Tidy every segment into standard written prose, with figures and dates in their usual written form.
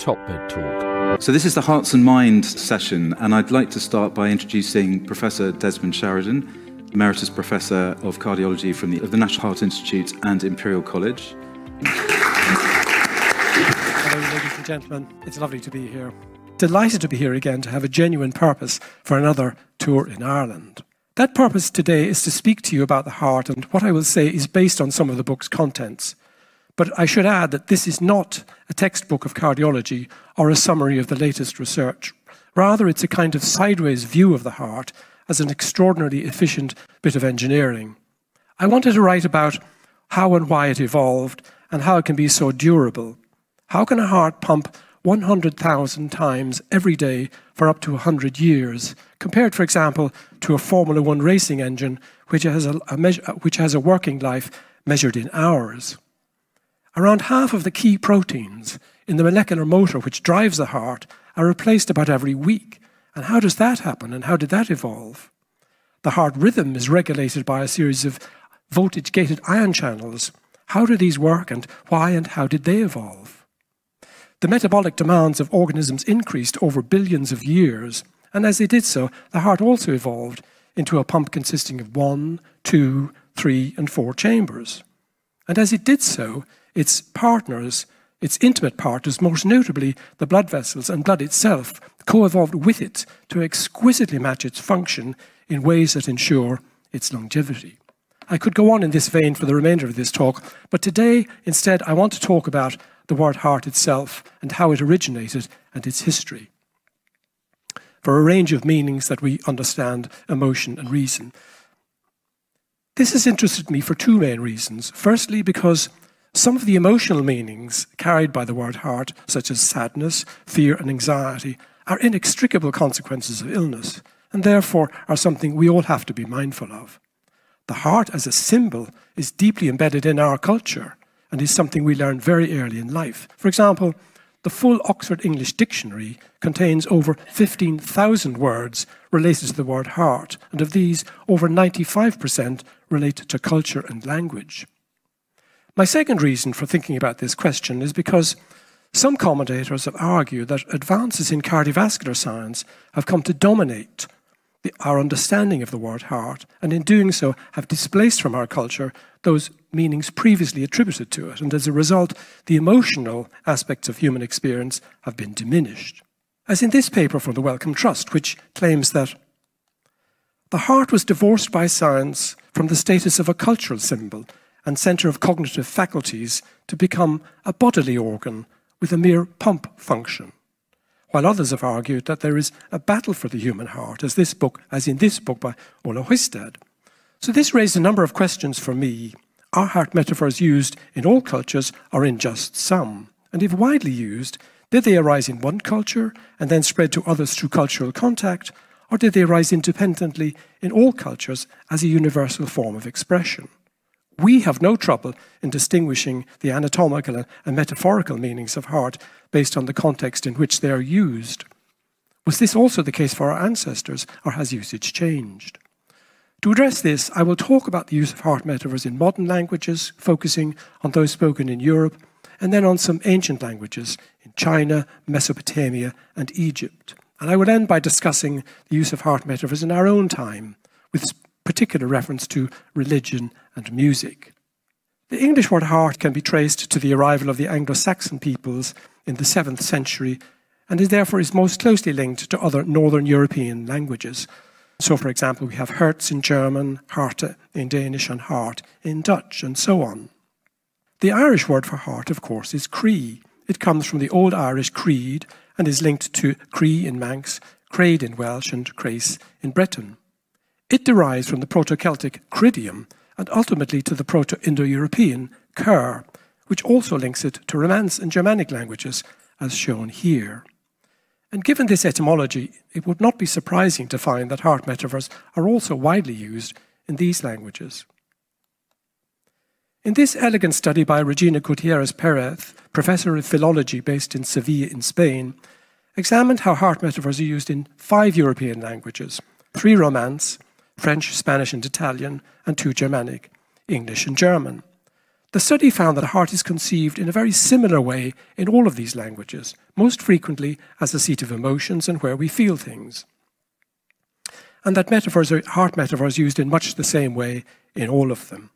Topbed Talk. So this is the Hearts and Minds session, and I'd like to start by introducing Professor Desmond Sheridan, Emeritus Professor of Cardiology from the National Heart Institute and Imperial College. Hello, ladies and gentlemen. It's lovely to be here. Delighted to be here again to have a genuine purpose for another tour in Ireland. That purpose today is to speak to you about the heart, and what I will say is based on some of the book's contents. But I should add that this is not a textbook of cardiology or a summary of the latest research. Rather, it's a kind of sideways view of the heart as an extraordinarily efficient bit of engineering. I wanted to write about how and why it evolved and how it can be so durable. How can a heart pump 100,000 times every day for up to 100 years, compared, for example, to a Formula One racing engine, which has a working life measured in hours? Around half of the key proteins in the molecular motor which drives the heart are replaced about every week. And how does that happen, and how did that evolve? The heart rhythm is regulated by a series of voltage-gated ion channels. How do these work, and why and how did they evolve? The metabolic demands of organisms increased over billions of years, and as they did so, the heart also evolved into a pump consisting of 1, 2, 3, and 4 chambers. And as it did so, its partners, its intimate partners, most notably the blood vessels and blood itself, co-evolved with it to exquisitely match its function in ways that ensure its longevity. I could go on in this vein for the remainder of this talk, but today, instead, I want to talk about the word heart itself and how it originated and its history, for a range of meanings that we understand, emotion and reason. This has interested me for two main reasons. Firstly, because some of the emotional meanings carried by the word heart, such as sadness, fear and anxiety, are inextricable consequences of illness, and therefore are something we all have to be mindful of. The heart as a symbol is deeply embedded in our culture and is something we learn very early in life. For example, the full Oxford English Dictionary contains over 15,000 words related to the word heart, and of these, over 95% relate to culture and language. My second reason for thinking about this question is because some commentators have argued that advances in cardiovascular science have come to dominate our understanding of the word heart, and in doing so have displaced from our culture those meanings previously attributed to it, and as a result, the emotional aspects of human experience have been diminished. As in this paper from the Wellcome Trust, which claims that the heart was divorced by science from the status of a cultural symbol and centre of cognitive faculties to become a bodily organ with a mere pump function, while others have argued that there is a battle for the human heart, as in this book by Ola Huistad. So this raised a number of questions for me. Are heart metaphors used in all cultures or in just some? And if widely used, did they arise in one culture and then spread to others through cultural contact, or did they arise independently in all cultures as a universal form of expression? We have no trouble in distinguishing the anatomical and metaphorical meanings of heart based on the context in which they are used. Was this also the case for our ancestors, or has usage changed? To address this, I will talk about the use of heart metaphors in modern languages, focusing on those spoken in Europe, and then on some ancient languages in China, Mesopotamia, and Egypt. And I will end by discussing the use of heart metaphors in our own time, with particular reference to religion and music. The English word heart can be traced to the arrival of the Anglo-Saxon peoples in the 7th century, and therefore is most closely linked to other Northern European languages. So, for example, we have Herz in German, Harte in Danish, and heart in Dutch, and so on. The Irish word for heart, of course, is cree. It comes from the Old Irish creed and is linked to cree in Manx, craid in Welsh, and crace in Breton. It derives from the Proto-Celtic cridium and ultimately to the Proto-Indo-European cur, which also links it to Romance and Germanic languages, as shown here. And given this etymology, it would not be surprising to find that heart metaphors are also widely used in these languages. In this elegant study by Regina Gutierrez Perez, professor of philology based in Sevilla in Spain, examined how heart metaphors are used in 5 European languages, 3 Romance, French, Spanish and Italian, and 2 Germanic, English and German. The study found that the heart is conceived in a very similar way in all of these languages, most frequently as the seat of emotions and where we feel things. And that heart metaphors used in much the same way in all of them.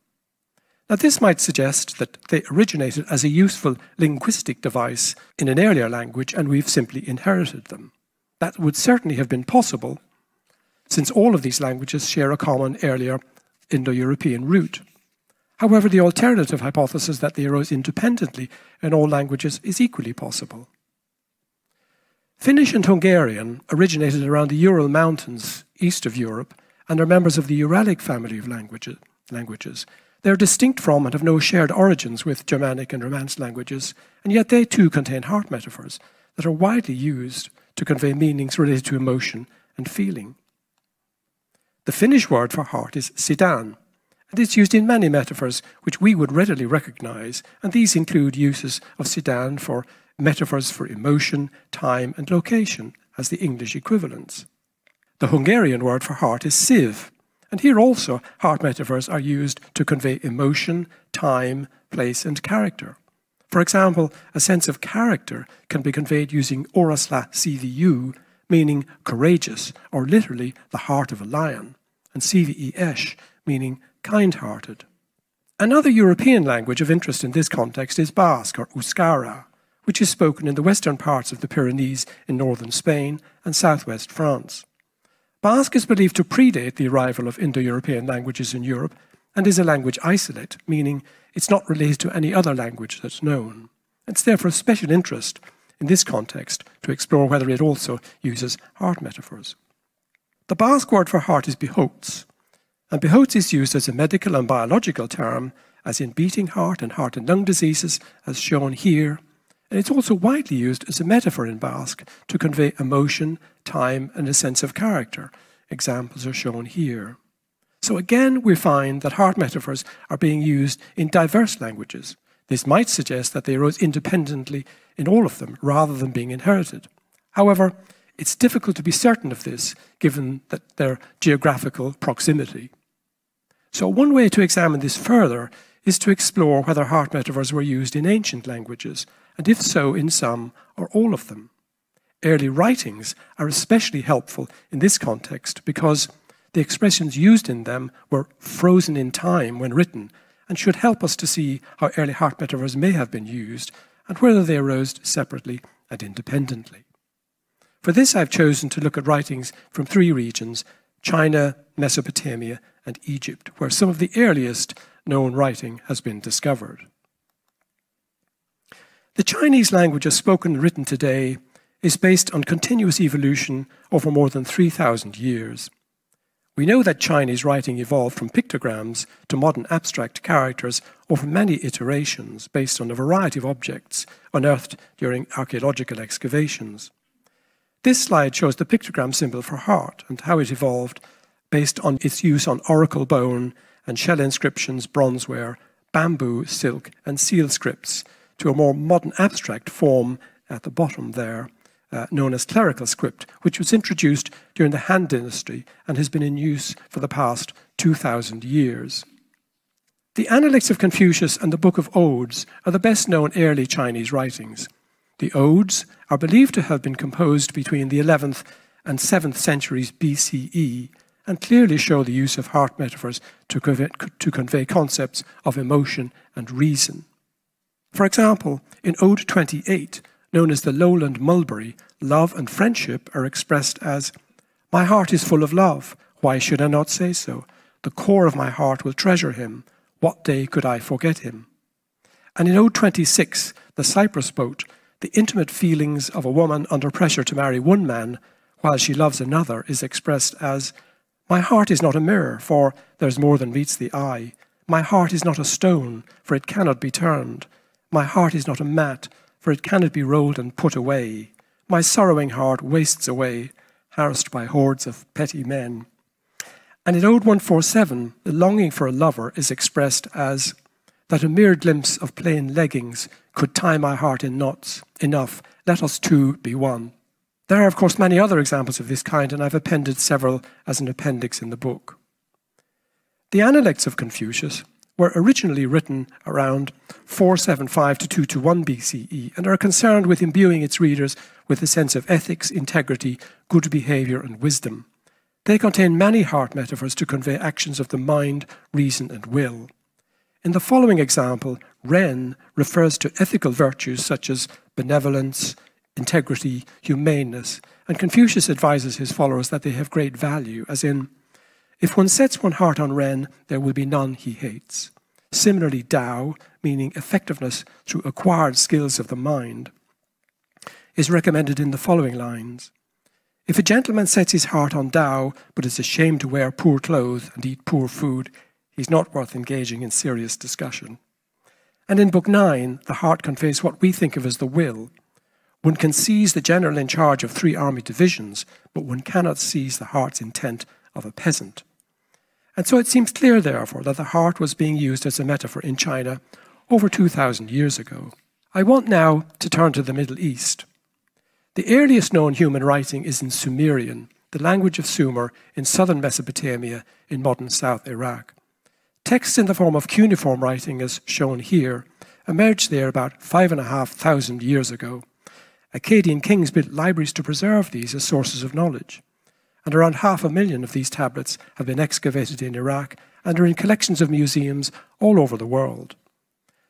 Now, this might suggest that they originated as a useful linguistic device in an earlier language and we've simply inherited them. That would certainly have been possible, since all of these languages share a common earlier Indo-European root. However, the alternative hypothesis that they arose independently in all languages is equally possible. Finnish and Hungarian originated around the Ural Mountains, east of Europe, and are members of the Uralic family of languages. They are distinct from and have no shared origins with Germanic and Romance languages, and yet they too contain heart metaphors that are widely used to convey meanings related to emotion and feeling. The Finnish word for heart is sidan, and it's used in many metaphors which we would readily recognize, and these include uses of sidan for metaphors for emotion, time, and location as the English equivalents. The Hungarian word for heart is szív, and here also heart metaphors are used to convey emotion, time, place, and character. For example, a sense of character can be conveyed using orasla cvu, meaning courageous, or literally the heart of a lion, and cves, meaning kind-hearted. Another European language of interest in this context is Basque, or Euskara, which is spoken in the western parts of the Pyrenees in northern Spain and southwest France. Basque is believed to predate the arrival of Indo-European languages in Europe and is a language isolate, meaning it's not related to any other language that's known. It's therefore of special interest in this context to explore whether it also uses heart metaphors. The Basque word for heart is behots, and behots is used as a medical and biological term, as in beating heart and lung diseases, as shown here. And it's also widely used as a metaphor in Basque to convey emotion, time, and a sense of character. Examples are shown here. So again, we find that heart metaphors are being used in diverse languages. This might suggest that they arose independently in all of them, rather than being inherited. However, it's difficult to be certain of this, given that their geographical proximity. So one way to examine this further is to explore whether heart metaphors were used in ancient languages, and if so, in some or all of them. Early writings are especially helpful in this context because the expressions used in them were frozen in time when written and should help us to see how early heart metaphors may have been used and whether they arose separately and independently. For this, I've chosen to look at writings from three regions: China, Mesopotamia, and Egypt, where some of the earliest known writing has been discovered. The Chinese language as spoken and written today is based on continuous evolution over more than 3,000 years. We know that Chinese writing evolved from pictograms to modern abstract characters over many iterations based on a variety of objects unearthed during archaeological excavations. This slide shows the pictogram symbol for heart and how it evolved based on its use on oracle bone and shell inscriptions, bronzeware, bamboo, silk, and seal scripts to a more modern abstract form at the bottom there, known as clerical script, which was introduced during the Han Dynasty and has been in use for the past 2,000 years. The Analects of Confucius and the Book of Odes are the best known early Chinese writings. The Odes are believed to have been composed between the 11th and 7th centuries BCE and clearly show the use of heart metaphors to convey concepts of emotion and reason. For example, in Ode 28, known as the Lowland Mulberry, love and friendship are expressed as, "My heart is full of love, why should I not say so? The core of my heart will treasure him, what day could I forget him?" And in Ode 26, the Cypress Boat, the intimate feelings of a woman under pressure to marry one man while she loves another is expressed as, "My heart is not a mirror, for there's more than meets the eye. My heart is not a stone, for it cannot be turned. My heart is not a mat, for it cannot be rolled and put away. My sorrowing heart wastes away, harassed by hordes of petty men." And in Ode 147, the longing for a lover is expressed as, "That a mere glimpse of plain leggings could tie my heart in knots. Enough, let us two be one." There are, of course, many other examples of this kind, and I've appended several as an appendix in the book. The Analects of Confucius, were originally written around 475 to 221 BCE and are concerned with imbuing its readers with a sense of ethics, integrity, good behaviour and wisdom. They contain many heart metaphors to convey actions of the mind, reason and will. In the following example, Ren refers to ethical virtues such as benevolence, integrity, humaneness, and Confucius advises his followers that they have great value, as in, if one sets one heart on Ren, there will be none he hates. Similarly, Tao, meaning effectiveness through acquired skills of the mind, is recommended in the following lines. If a gentleman sets his heart on Tao, but is ashamed to wear poor clothes and eat poor food, he's not worth engaging in serious discussion. And in Book 9, the heart conveys what we think of as the will. One can seize the general in charge of 3 army divisions, but one cannot seize the heart's intent of a peasant. And so it seems clear, therefore, that the heart was being used as a metaphor in China over 2,000 years ago. I want now to turn to the Middle East. The earliest known human writing is in Sumerian, the language of Sumer in southern Mesopotamia in modern South Iraq. Texts in the form of cuneiform writing, as shown here, emerged there about 5,500 years ago. Akkadian kings built libraries to preserve these as sources of knowledge, and around 500,000 of these tablets have been excavated in Iraq and are in collections of museums all over the world.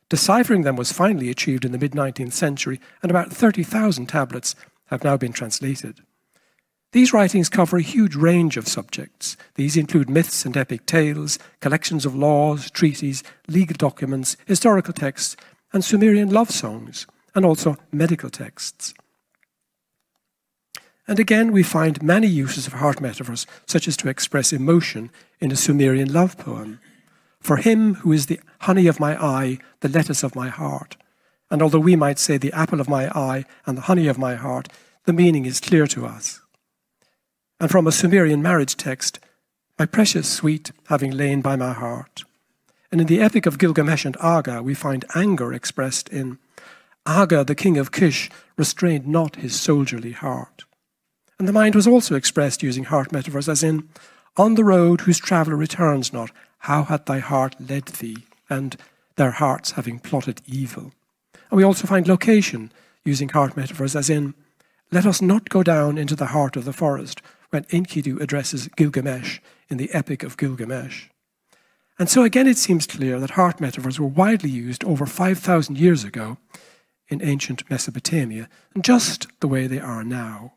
Deciphering them was finally achieved in the mid-19th century, and about 30,000 tablets have now been translated. These writings cover a huge range of subjects. These include myths and epic tales, collections of laws, treaties, legal documents, historical texts, and Sumerian love songs, and also medical texts. And again, we find many uses of heart metaphors, such as to express emotion in a Sumerian love poem. For him who is the honey of my eye, the lettuce of my heart. And although we might say the apple of my eye and the honey of my heart, the meaning is clear to us. And from a Sumerian marriage text, my precious sweet, having lain by my heart. And in the epic of Gilgamesh and Aga, we find anger expressed in Aga, the king of Kish, restrained not his soldierly heart. And the mind was also expressed using heart metaphors, as in, on the road whose traveller returns not, how hath thy heart led thee? And their hearts having plotted evil. And we also find location using heart metaphors, as in, let us not go down into the heart of the forest, when Enkidu addresses Gilgamesh in the epic of Gilgamesh. And so again it seems clear that heart metaphors were widely used over 5,000 years ago in ancient Mesopotamia, and just the way they are now.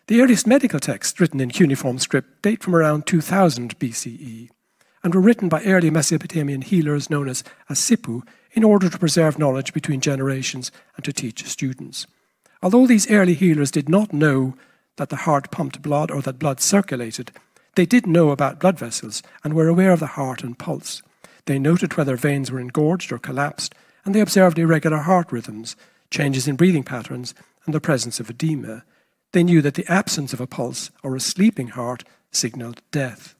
The earliest medical texts written in cuneiform script date from around 2000 BCE and were written by early Mesopotamian healers known as Asipu in order to preserve knowledge between generations and to teach students. Although these early healers did not know that the heart pumped blood or that blood circulated, they did know about blood vessels and were aware of the heart and pulse. They noted whether veins were engorged or collapsed, and they observed irregular heart rhythms, changes in breathing patterns, and the presence of edema. They knew that the absence of a pulse or a sleeping heart signaled death.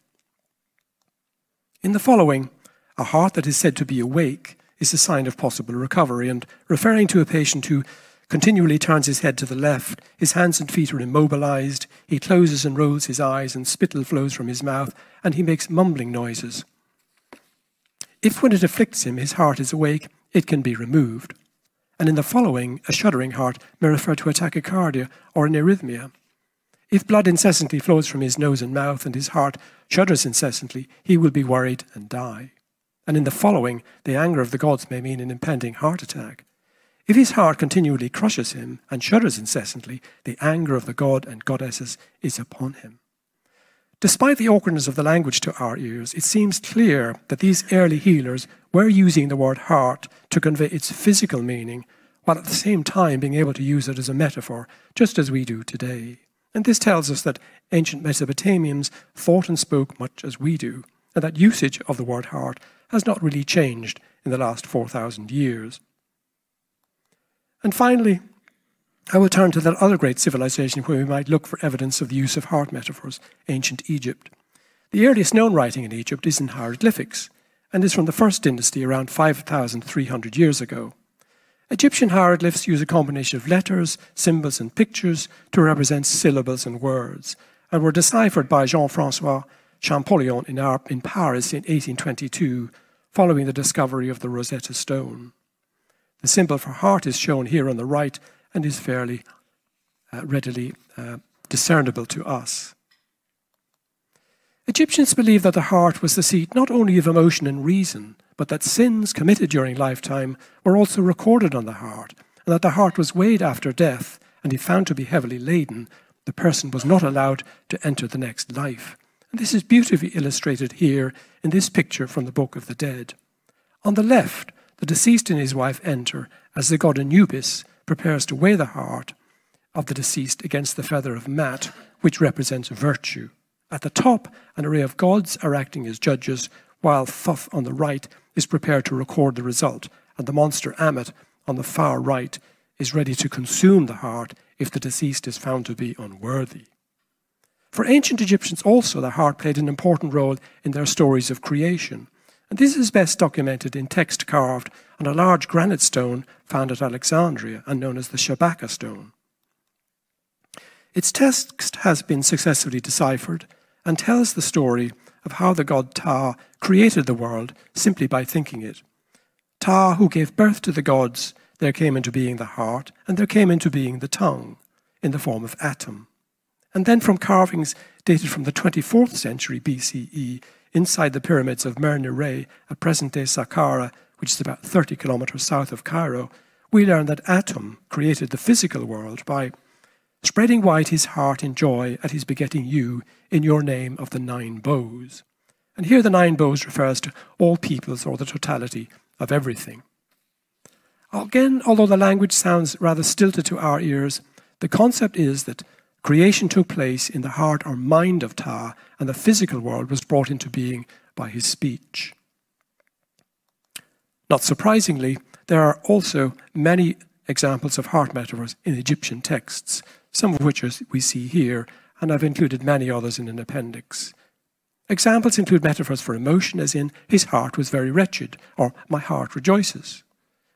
In the following, a heart that is said to be awake is a sign of possible recovery, and referring to a patient who continually turns his head to the left, his hands and feet are immobilized, he closes and rolls his eyes, and spittle flows from his mouth, and he makes mumbling noises. If when it afflicts him his heart is awake, it can be removed. And in the following, a shuddering heart may refer to a tachycardia or an arrhythmia. If blood incessantly flows from his nose and mouth and his heart shudders incessantly, he will be worried and die. And in the following, the anger of the gods may mean an impending heart attack. If his heart continually crushes him and shudders incessantly, the anger of the god and goddesses is upon him. Despite the awkwardness of the language to our ears, it seems clear that these early healers were using the word heart to convey its physical meaning, while at the same time being able to use it as a metaphor, just as we do today. And this tells us that ancient Mesopotamians thought and spoke much as we do, and that usage of the word heart has not really changed in the last 4,000 years. And finally, I will turn to that other great civilization where we might look for evidence of the use of heart metaphors, ancient Egypt. The earliest known writing in Egypt is in hieroglyphics, and is from the first dynasty around 5,300 years ago. Egyptian hieroglyphs use a combination of letters, symbols, and pictures to represent syllables and words, and were deciphered by Jean-François Champollion in Paris in 1822 following the discovery of the Rosetta Stone. The symbol for heart is shown here on the right and is fairly readily discernible to us. Egyptians believed that the heart was the seat not only of emotion and reason, but that sins committed during lifetime were also recorded on the heart, and that the heart was weighed after death, and if found to be heavily laden, the person was not allowed to enter the next life. And this is beautifully illustrated here in this picture from the Book of the Dead. On the left, the deceased and his wife enter as the god Anubis prepares to weigh the heart of the deceased against the feather of Mat, which represents virtue. At the top, an array of gods are acting as judges, while Thoth on the right is prepared to record the result, and the monster Ammit on the far right is ready to consume the heart if the deceased is found to be unworthy. For ancient Egyptians also, the heart played an important role in their stories of creation, and this is best documented in text carved on a large granite stone found at Alexandria and known as the Shabaka stone. Its text has been successfully deciphered and tells the story of how the god Ptah created the world simply by thinking it. Ptah, who gave birth to the gods, there came into being the heart, and there came into being the tongue, in the form of Atum. And then from carvings dated from the 24th century BCE, inside the pyramids of Mer-Nere at present-day Saqqara, which is about 30 kilometers south of Cairo, we learn that Atum created the physical world by spreading wide his heart in joy at his begetting you in your name of the 9 bows. And here the 9 bows refers to all peoples or the totality of everything. Again, although the language sounds rather stilted to our ears, the concept is that creation took place in the heart or mind of Ptah, and the physical world was brought into being by his speech. Not surprisingly, there are also many examples of heart metaphors in Egyptian texts, some of which we see here, and I've included many others in an appendix. Examples include metaphors for emotion, as in, his heart was very wretched, or my heart rejoices.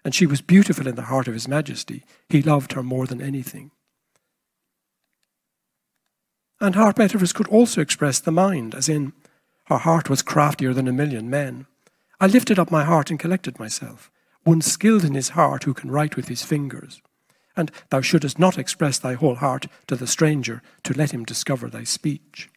And she was beautiful in the heart of his majesty. He loved her more than anything. And heart metaphors could also express the mind, as in, her heart was craftier than 1,000,000 men. I lifted up my heart and collected myself. One skilled in his heart who can write with his fingers. And thou shouldest not express thy whole heart to the stranger to let him discover thy speech.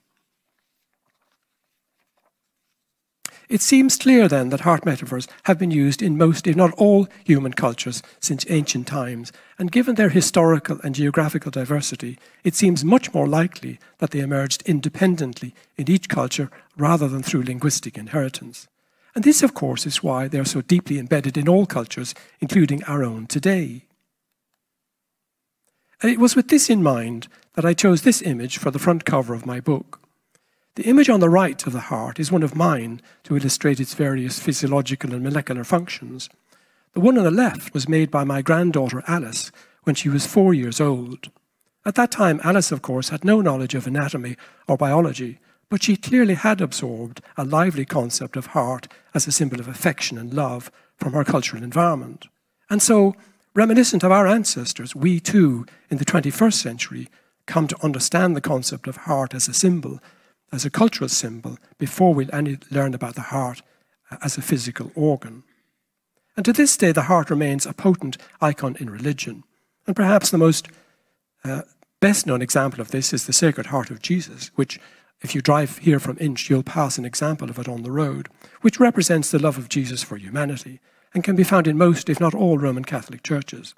It seems clear then that heart metaphors have been used in most, if not all, human cultures since ancient times, and given their historical and geographical diversity, it seems much more likely that they emerged independently in each culture rather than through linguistic inheritance. And this, of course, is why they are so deeply embedded in all cultures, including our own today. And it was with this in mind that I chose this image for the front cover of my book. The image on the right of the heart is one of mine to illustrate its various physiological and molecular functions. The one on the left was made by my granddaughter Alice when she was 4 years old. At that time, Alice, of course, had no knowledge of anatomy or biology, but she clearly had absorbed a lively concept of heart as a symbol of affection and love from her cultural environment. And so, reminiscent of our ancestors, we too, in the 21st century, come to understand the concept of heart as a symbol, as a cultural symbol, before we'll learn about the heart as a physical organ. And to this day, the heart remains a potent icon in religion. And perhaps the most best-known example of this is the Sacred Heart of Jesus, which, if you drive here from Inch, you'll pass an example of it on the road, which represents the love of Jesus for humanity, and can be found in most, if not all, Roman Catholic churches.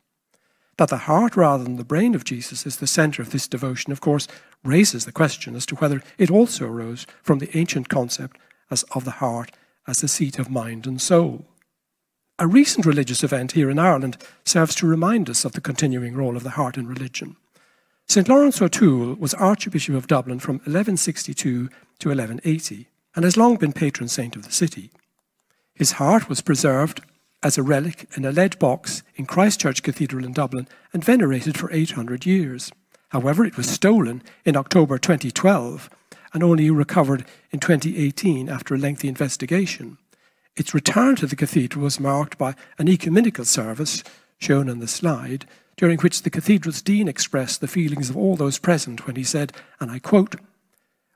That the heart rather than the brain of Jesus is the center of this devotion, of course, raises the question as to whether it also arose from the ancient concept of the heart as the seat of mind and soul. A recent religious event here in Ireland serves to remind us of the continuing role of the heart in religion. St. Lawrence O'Toole was Archbishop of Dublin from 1162 to 1180 and has long been patron saint of the city. His heart was preserved as a relic in a lead box in Christ Church Cathedral in Dublin and venerated for 800 years. However, it was stolen in October 2012 and only recovered in 2018 after a lengthy investigation. Its return to the cathedral was marked by an ecumenical service, shown on the slide, during which the cathedral's dean expressed the feelings of all those present when he said, and I quote,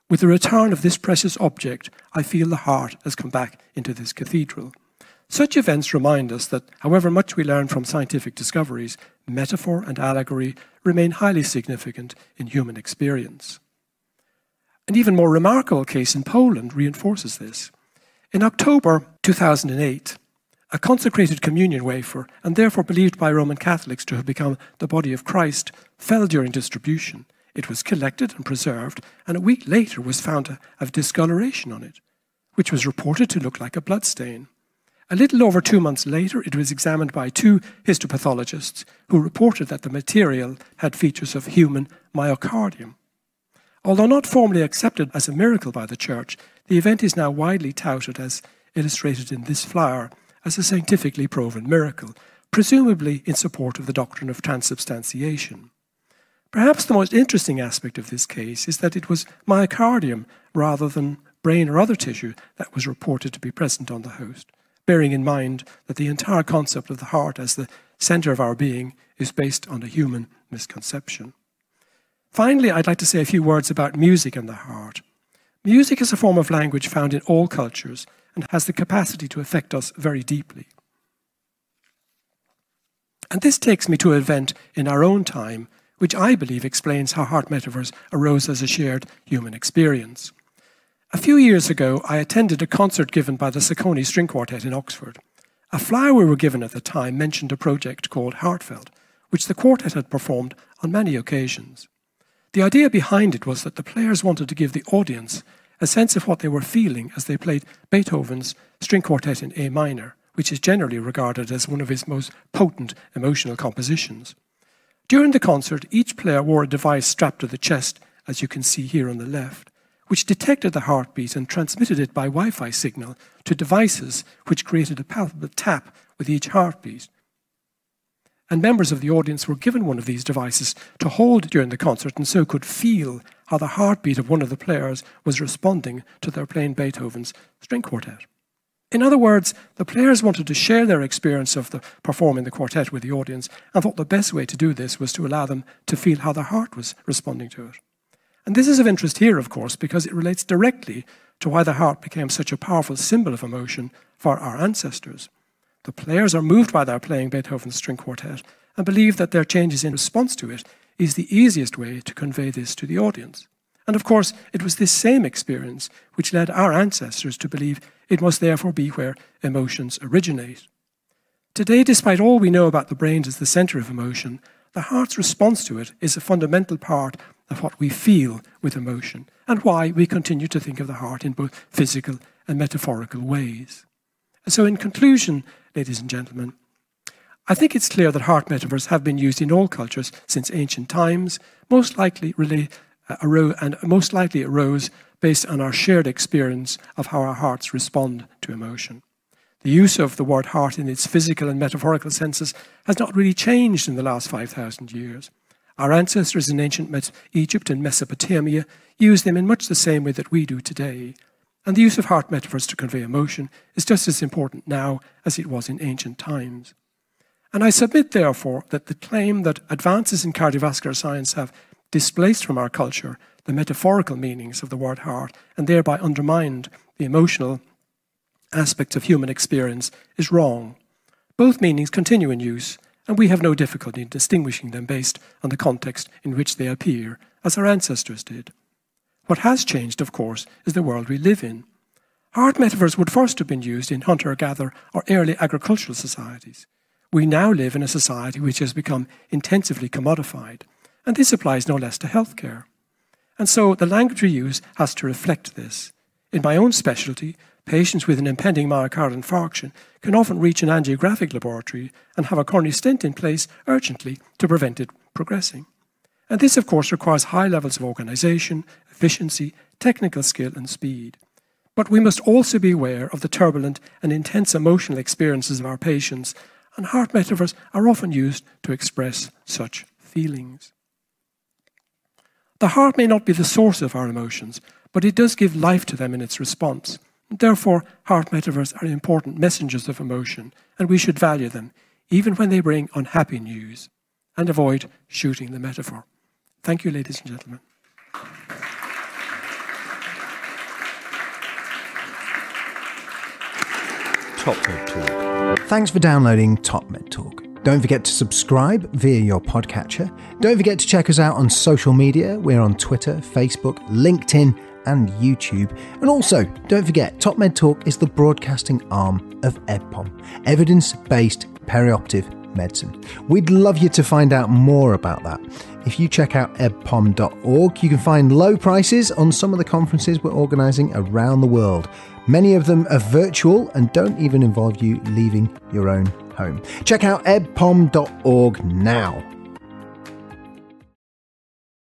"With the return of this precious object, I feel the heart has come back into this cathedral." Such events remind us that, however much we learn from scientific discoveries, metaphor and allegory remain highly significant in human experience. An even more remarkable case in Poland reinforces this. In October 2008, a consecrated communion wafer, and therefore believed by Roman Catholics to have become the body of Christ, fell during distribution. It was collected and preserved, and a week later was found to have discoloration on it, which was reported to look like a bloodstain. A little over 2 months later, it was examined by 2 histopathologists who reported that the material had features of human myocardium. Although not formally accepted as a miracle by the Church, the event is now widely touted, as illustrated in this flower, as a scientifically proven miracle, presumably in support of the doctrine of transubstantiation. Perhaps the most interesting aspect of this case is that it was myocardium rather than brain or other tissue that was reported to be present on the host, bearing in mind that the entire concept of the heart as the center of our being is based on a human misconception. Finally, I'd like to say a few words about music and the heart. Music is a form of language found in all cultures and has the capacity to affect us very deeply. And this takes me to an event in our own time, which I believe explains how heart metaphors arose as a shared human experience. A few years ago, I attended a concert given by the Sacconi String Quartet in Oxford. A flyer we were given at the time mentioned a project called Heartfelt, which the quartet had performed on many occasions. The idea behind it was that the players wanted to give the audience a sense of what they were feeling as they played Beethoven's String Quartet in A minor, which is generally regarded as one of his most potent emotional compositions. During the concert, each player wore a device strapped to the chest, as you can see here on the left, which detected the heartbeat and transmitted it by Wi-Fi signal to devices which created a palpable tap with each heartbeat. And members of the audience were given one of these devices to hold during the concert and so could feel how the heartbeat of one of the players was responding to their playing Beethoven's String Quartet. In other words, the players wanted to share their experience of performing the quartet with the audience and thought the best way to do this was to allow them to feel how their heart was responding to it. And this is of interest here, of course, because it relates directly to why the heart became such a powerful symbol of emotion for our ancestors. The players are moved by their playing Beethoven's String Quartet and believe that their changes in response to it is the easiest way to convey this to the audience. And of course, it was this same experience which led our ancestors to believe it must therefore be where emotions originate. Today, despite all we know about the brain as the center of emotion, the heart's response to it is a fundamental part of what we feel with emotion and why we continue to think of the heart in both physical and metaphorical ways. And so in conclusion, ladies and gentlemen, I think it's clear that heart metaphors have been used in all cultures since ancient times, most likely arose based on our shared experience of how our hearts respond to emotion. The use of the word heart in its physical and metaphorical senses has not really changed in the last 5,000 years. Our ancestors in ancient Egypt and Mesopotamia used them in much the same way that we do today. And the use of heart metaphors to convey emotion is just as important now as it was in ancient times. And I submit, therefore, that the claim that advances in cardiovascular science have displaced from our culture the metaphorical meanings of the word heart and thereby undermined the emotional aspects of human experience is wrong. Both meanings continue in use, and we have no difficulty in distinguishing them based on the context in which they appear, as our ancestors did. What has changed, of course, is the world we live in. Heart metaphors would first have been used in hunter-gatherer or early agricultural societies. We now live in a society which has become intensively commodified, and this applies no less to healthcare. And so the language we use has to reflect this. In my own specialty, patients with an impending myocardial infarction can often reach an angiographic laboratory and have a coronary stent in place urgently to prevent it progressing. And this, of course, requires high levels of organization, efficiency, technical skill, and speed. But we must also be aware of the turbulent and intense emotional experiences of our patients, and heart metaphors are often used to express such feelings. The heart may not be the source of our emotions, but it does give life to them in its response. Therefore, heart metaphors are important messengers of emotion, and we should value them, even when they bring unhappy news, and avoid shooting the metaphor. Thank you, ladies and gentlemen. Top Med Talk. Thanks for downloading Top Med Talk. Don't forget to subscribe via your podcatcher. Don't forget to check us out on social media. We're on Twitter, Facebook, LinkedIn, and YouTube. And also, don't forget, Top Med Talk is the broadcasting arm of EBPOM, Evidence-Based Perioperative Medicine. We'd love you to find out more about that. If you check out ebpom.org, you can find low prices on some of the conferences we're organising around the world. Many of them are virtual and don't even involve you leaving your own home. Check out ebpom.org now.